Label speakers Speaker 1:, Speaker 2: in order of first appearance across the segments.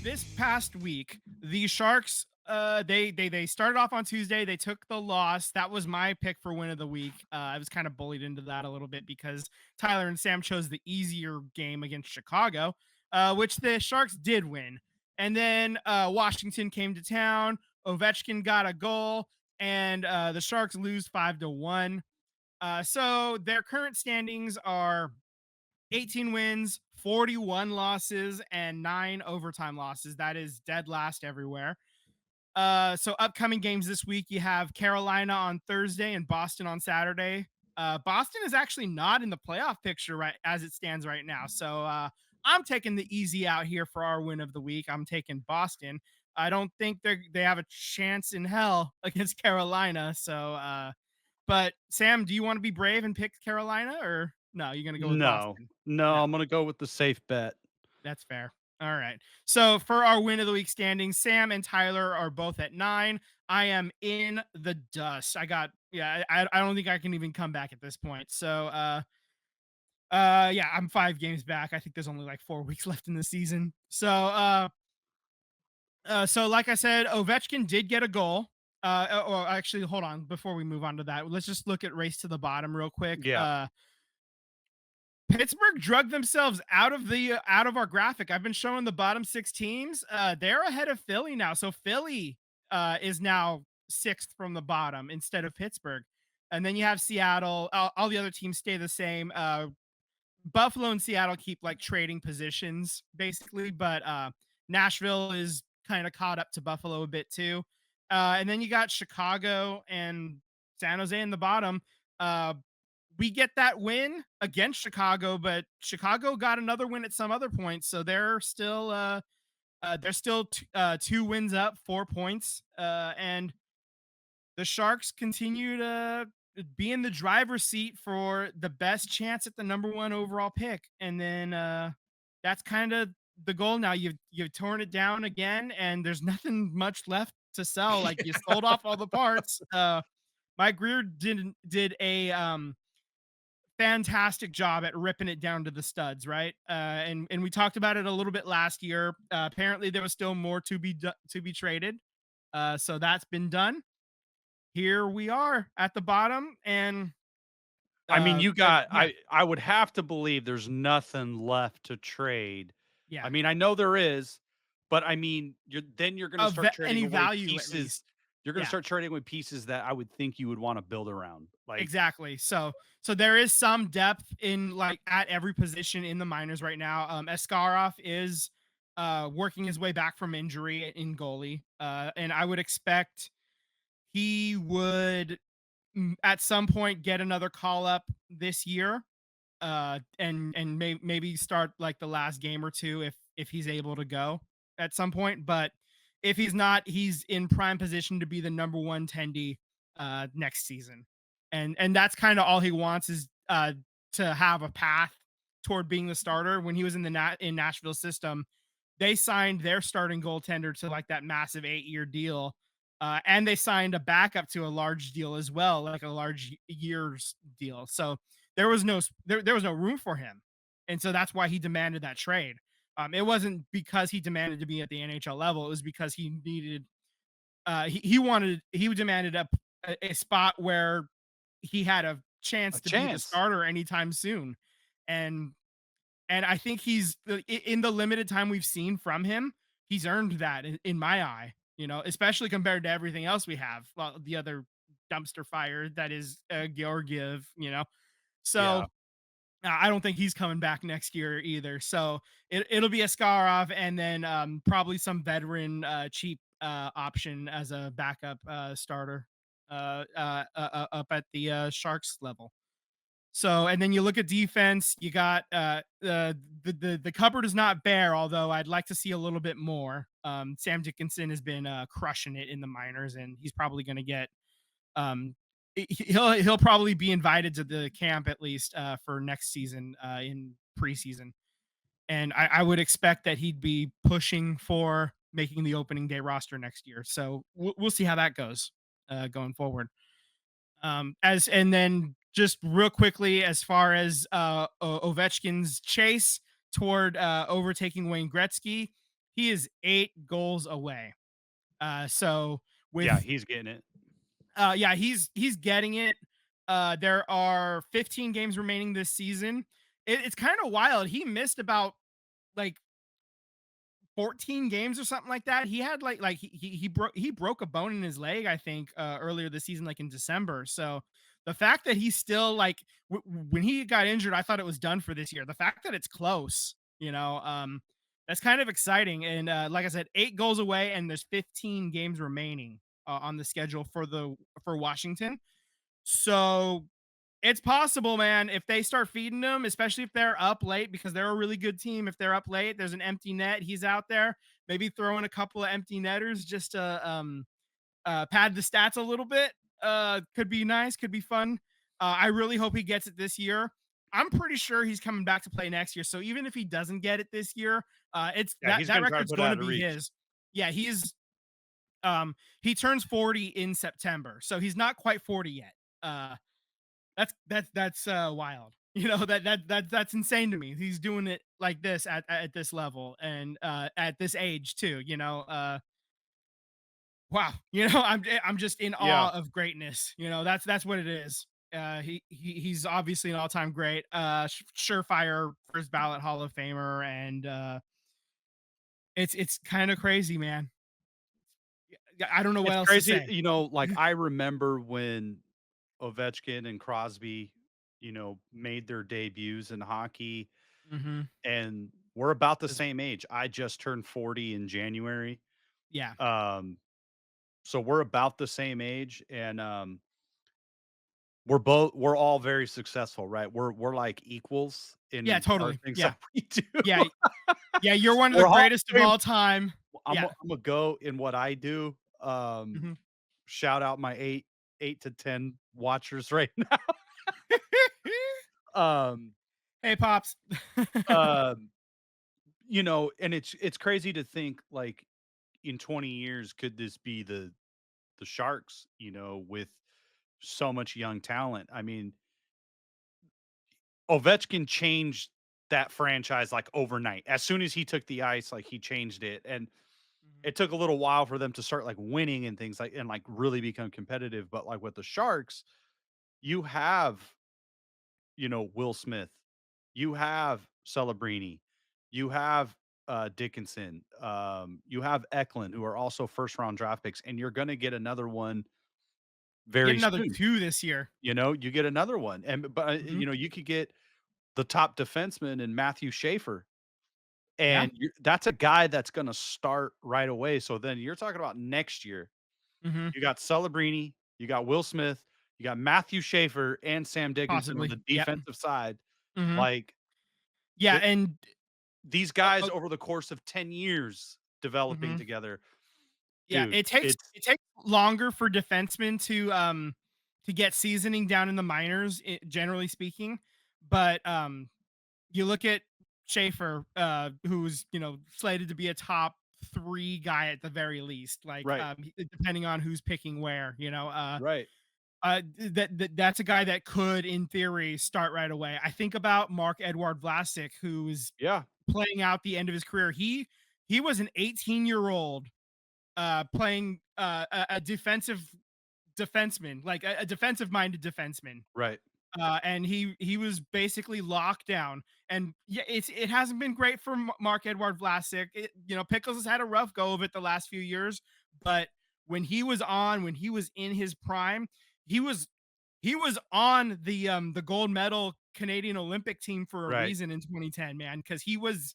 Speaker 1: this past week, the Sharks they started off on Tuesday. They took the loss. That was my pick for win of the week. I was kind of bullied into that a little bit because Tyler and Sam chose the easier game against Chicago, which the Sharks did win. And then Washington came to town. Ovechkin got a goal, and the Sharks lose 5-1. So their current standings are 18 wins, 41 losses, and 9 overtime losses. That is dead last everywhere. So upcoming games this week, you have Carolina on Thursday and Boston on Saturday. Boston is actually not in the playoff picture right as it stands right now. So I'm taking the easy out here for our win of the week. I'm taking Boston. I don't think they have a chance in hell against Carolina. So, but Sam, do you want to be brave and pick Carolina, or no? You're gonna go with
Speaker 2: No,
Speaker 1: Boston.
Speaker 2: no,
Speaker 1: No.
Speaker 2: I'm gonna go with the safe bet.
Speaker 1: That's fair. All right. So for our win of the week standings, Sam and Tyler are both at 9. I am in the dust. I don't think I can even come back at this point. So yeah, I'm 5 games back. I think there's only like 4 weeks left in the season. So like I said, Ovechkin did get a goal. Or actually, hold on. Before we move on to that, let's just look at race to the bottom real quick.
Speaker 2: Yeah.
Speaker 1: Pittsburgh drug themselves out of our graphic. I've been showing the bottom 6 teams. They're ahead of Philly now. So Philly is now sixth from the bottom instead of Pittsburgh. And then you have Seattle. All the other teams stay the same. Buffalo and Seattle keep like trading positions basically, but Nashville is kind of caught up to Buffalo a bit too. And then you got Chicago and San Jose in the bottom. Uh, we get that win against Chicago, but Chicago got another win at some other point, so they're still 2 wins up, 4 points, and the Sharks continue to be in the driver's seat for the best chance at the number one overall pick. And then that's kind of the goal now. You've torn it down again, and there's nothing much left to sell. Like you sold off all the parts. Mike Greer did a fantastic job at ripping it down to the studs, right? And we talked about it a little bit last year. Apparently, there was still more to be traded, so that's been done. Here we are at the bottom, and
Speaker 2: I mean, you got
Speaker 1: yeah,
Speaker 2: I would have to believe there's nothing left to trade.
Speaker 1: yeah,
Speaker 2: I mean, I know there is, but I mean, you're gonna
Speaker 1: of
Speaker 2: start trading
Speaker 1: any
Speaker 2: away
Speaker 1: value at
Speaker 2: pieces.
Speaker 1: least.
Speaker 2: You're gonna
Speaker 1: Yeah,
Speaker 2: start trading away pieces that I would think you would wanna build around. Like,
Speaker 1: exactly. So there is some depth in like at every position in the minors right now. Askarov is working his way back from injury in goalie, and I would expect he would at some point get another call up this year, and maybe start like the last game or two if he's able to go at some point. But if he's not, he's in prime position to be the number one tendy next season, and that's kind of all he wants is to have a path toward being the starter. When he was in in Nashville system, they signed their starting goaltender to like that massive 8-year deal. And they signed a backup to a large deal as well, like a large years deal. So there was no room for him, and so that's why he demanded that trade. It wasn't because he demanded to be at the NHL level; it was because he needed he demanded a spot where he had a
Speaker 2: a
Speaker 1: chance to be the
Speaker 2: chance.
Speaker 1: starter anytime soon, and I think he's in the limited time we've seen from him, he's earned that in my eye. You know, especially compared to everything else we have, well, the other dumpster fire that is Georgiev. You know, so
Speaker 2: Yeah.
Speaker 1: I don't think he's coming back next year either. So it'll be a Askarov and then probably some veteran cheap option as a backup starter up at the Sharks level. So and then you look at defense, you got the cupboard is not bare, although I'd like to see a little bit more. Sam Dickinson has been crushing it in the minors, and he's probably going to get um he'll probably be invited to the camp at least for next season in preseason, and I would expect that he'd be pushing for making the opening day roster next year. So we'll see how that goes going forward. As and then just real quickly, as far as Ovechkin's chase toward overtaking Wayne Gretzky, He is 8 goals away. So
Speaker 2: Yeah,
Speaker 1: with
Speaker 2: he's getting it.
Speaker 1: yeah, he's getting it. There are 15 games remaining this season. It's kind of wild. He missed about like 14 games or something like that. He had he broke a bone in his leg, I think, earlier this season, like in December. So the fact that he's still like when he got injured, I thought it was done for this year. The fact that it's close, that's kind of exciting. And like I said, 8 goals away, and there's 15 games remaining on the schedule for Washington. So it's possible, man. If they start feeding them, especially if they're up late, because they're a really good team. If they're up late, there's an empty net. He's out there, maybe throwing a couple of empty netters just to pad the stats a little bit. Could be nice. Could be fun. I really hope he gets it this year. I'm pretty sure he's coming back to play next year. So even if he doesn't get it this year, it's
Speaker 2: Yeah, he's
Speaker 1: that
Speaker 2: gonna try to
Speaker 1: record's
Speaker 2: put it
Speaker 1: going
Speaker 2: out
Speaker 1: to
Speaker 2: of
Speaker 1: be
Speaker 2: reach.
Speaker 1: his. Yeah, he turns 40 in September, so he's not quite 40 yet. Uh, that's wild. That's insane to me. He's doing it like this at this level and at this age too. Wow. I'm just in
Speaker 2: Yeah.
Speaker 1: awe of greatness. That's what it is. He's obviously an all time great. Surefire first ballot Hall of Famer, and it's kind of crazy, man. I don't know what
Speaker 2: It's
Speaker 1: else to
Speaker 2: crazy,
Speaker 1: say.
Speaker 2: like, I remember when Ovechkin and Crosby, made their debuts in hockey,
Speaker 1: Hmm.
Speaker 2: and we're about the same age. I just turned 40 in January.
Speaker 1: Yeah.
Speaker 2: Um, so we're about the same age, and, we're all very successful, right? We're like equals
Speaker 1: Yeah.
Speaker 2: in our
Speaker 1: Totally.
Speaker 2: things
Speaker 1: Yeah.
Speaker 2: that we do.
Speaker 1: Yeah. Yeah. You're one of the
Speaker 2: We're Hall
Speaker 1: greatest
Speaker 2: of
Speaker 1: of
Speaker 2: Fame.
Speaker 1: all time. Yeah.
Speaker 2: I'm a go in what I do.
Speaker 1: Mhm.
Speaker 2: Shout out my 8 to 10 watchers right now. Um,
Speaker 1: Hey, pops.
Speaker 2: um, and it's crazy to think like in 20 years, could this be the Sharks, with so much young talent? I mean, Ovechkin changed that franchise like overnight. As soon as he took the ice, like he changed it. And
Speaker 1: Mhm.
Speaker 2: it took a little while for them to start like winning and things like and like really become competitive. But like with the Sharks, you have, Will Smith, you have Celebrini, you have Dickinson, you have Eklund, who are also first round draft picks, and you're gonna get another one
Speaker 1: Get
Speaker 2: very
Speaker 1: another
Speaker 2: soon.
Speaker 1: 2 this year.
Speaker 2: You get another one. And but
Speaker 1: Mhm.
Speaker 2: you could get the top defenseman in Matthew Schaefer.
Speaker 1: Yeah.
Speaker 2: And that's a guy that's gonna start right away. So then you're talking about next year.
Speaker 1: Mhm.
Speaker 2: You got Celebrini, you got Will Smith, you got Matthew Schaefer and Sam Dickinson on
Speaker 1: Possibly.
Speaker 2: the
Speaker 1: Yep.
Speaker 2: defensive side.
Speaker 1: Mhm.
Speaker 2: Like,
Speaker 1: Yeah,
Speaker 2: the
Speaker 1: and
Speaker 2: these
Speaker 1: oh,
Speaker 2: guys
Speaker 1: oh
Speaker 2: over the course of 10 years developing
Speaker 1: mhm.
Speaker 2: together,
Speaker 1: Yeah,
Speaker 2: dude,
Speaker 1: it takes longer for defensemen to get seasoning down in the minors, generally speaking, but, you look at Schaefer, who's, slated to be a top 3 guy at the very least, like,
Speaker 2: right,
Speaker 1: depending on who's picking where,
Speaker 2: right.
Speaker 1: that's a guy that could, in theory, start right away. I think about Mark Edward Vlasic, who's
Speaker 2: Yeah,
Speaker 1: playing out the end of his career. He was an 18-year-old playing a defenseman, like a defensive minded defenseman,
Speaker 2: right.
Speaker 1: and he was basically locked down. And yeah, it hasn't been great for Mark Edward Vlasic. Pickles has had a rough go of it the last few years, but when he was in his prime, he was he was on the gold medal Canadian Olympic team for a
Speaker 2: Right.
Speaker 1: reason in 2010, man, because he was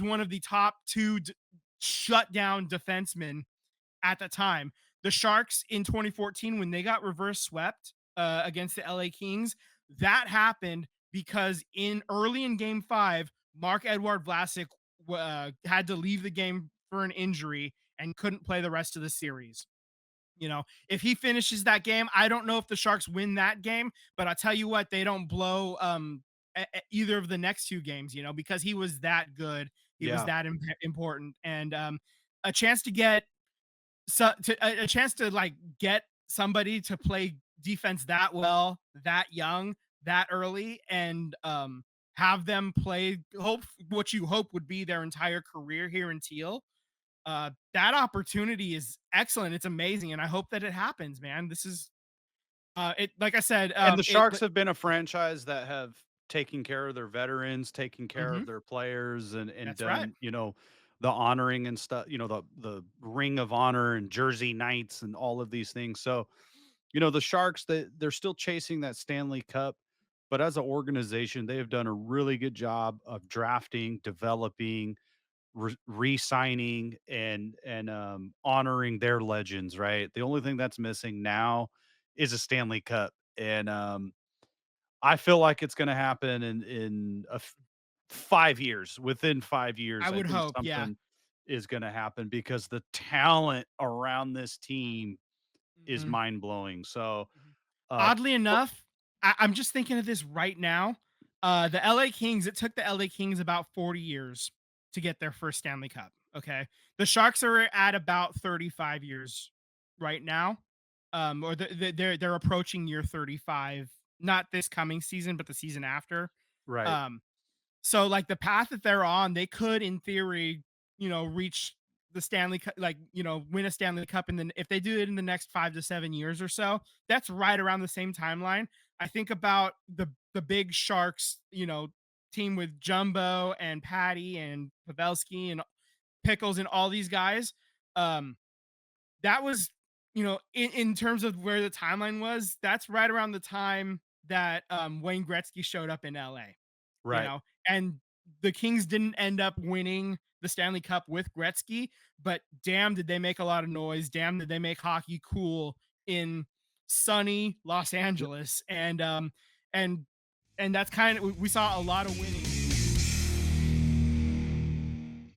Speaker 1: one of the top two shut down defensemen at the time. The Sharks in 2014, when they got reverse swept against the LA Kings, that happened because early in Game 5, Mark Edward Vlasic had to leave the game for an injury and couldn't play the rest of the series. If he finishes that game, I don't know if the Sharks win that game, but I'll tell you what, they don't blow either of the next 2 games, because he was that good. He was
Speaker 2: Yeah,
Speaker 1: that important. And a chance to get a chance to like get somebody to play defense that well, that young, that early, and have them play hope what you hope would be their entire career here in Teal. That opportunity is excellent. It's amazing, and I hope that it happens, man. This is it. Like I said,
Speaker 2: And the
Speaker 1: it.
Speaker 2: Sharks have been a franchise that have taken care of their veterans, taken care
Speaker 1: Mhm,
Speaker 2: of their players, and
Speaker 1: that's right.
Speaker 2: done, the honoring and stuff, the ring of honor and jersey nights and all of these things. So, the Sharks, they're still chasing that Stanley Cup, but as an organization, they have done a really good job of drafting, developing, re-signing, and honoring their legends, right? The only thing that's missing now is a Stanley Cup. And I feel like it's gonna happen in 5 years. Within 5 years,
Speaker 1: I
Speaker 2: I
Speaker 1: would
Speaker 2: think
Speaker 1: hope, yeah.
Speaker 2: something is gonna happen because the talent around this team is
Speaker 1: Mhm.
Speaker 2: mind-blowing. So,
Speaker 1: Mhm.
Speaker 2: uh,
Speaker 1: Oddly
Speaker 2: for
Speaker 1: enough, I'm just thinking of this right now. The LA Kings, it took the LA Kings about 40 years to get their first Stanley Cup. Okay. The Sharks are at about 35 years right now. Or they're approaching year 35, not this coming season, but the season after.
Speaker 2: right,
Speaker 1: Um, so like the path that they're on, they could, in theory, reach the Stanley Cup, like win a Stanley Cup. And then if they do it in the next 5 to 7 years or so, that's right around the same timeline. I think about the big Sharks, team with Jumbo and Patty and Pavelski and Pickles and all these guys. Um, that was, in terms of where the timeline was, that's right around the time that Wayne Gretzky showed up in LA,
Speaker 2: right.
Speaker 1: and the Kings didn't end up winning the Stanley Cup with Gretzky, but damn, did they make a lot of noise. Damn, did they make hockey cool in sunny Los
Speaker 2: Yep.
Speaker 1: Angeles. And, and that's kind of, we saw a lot of winning.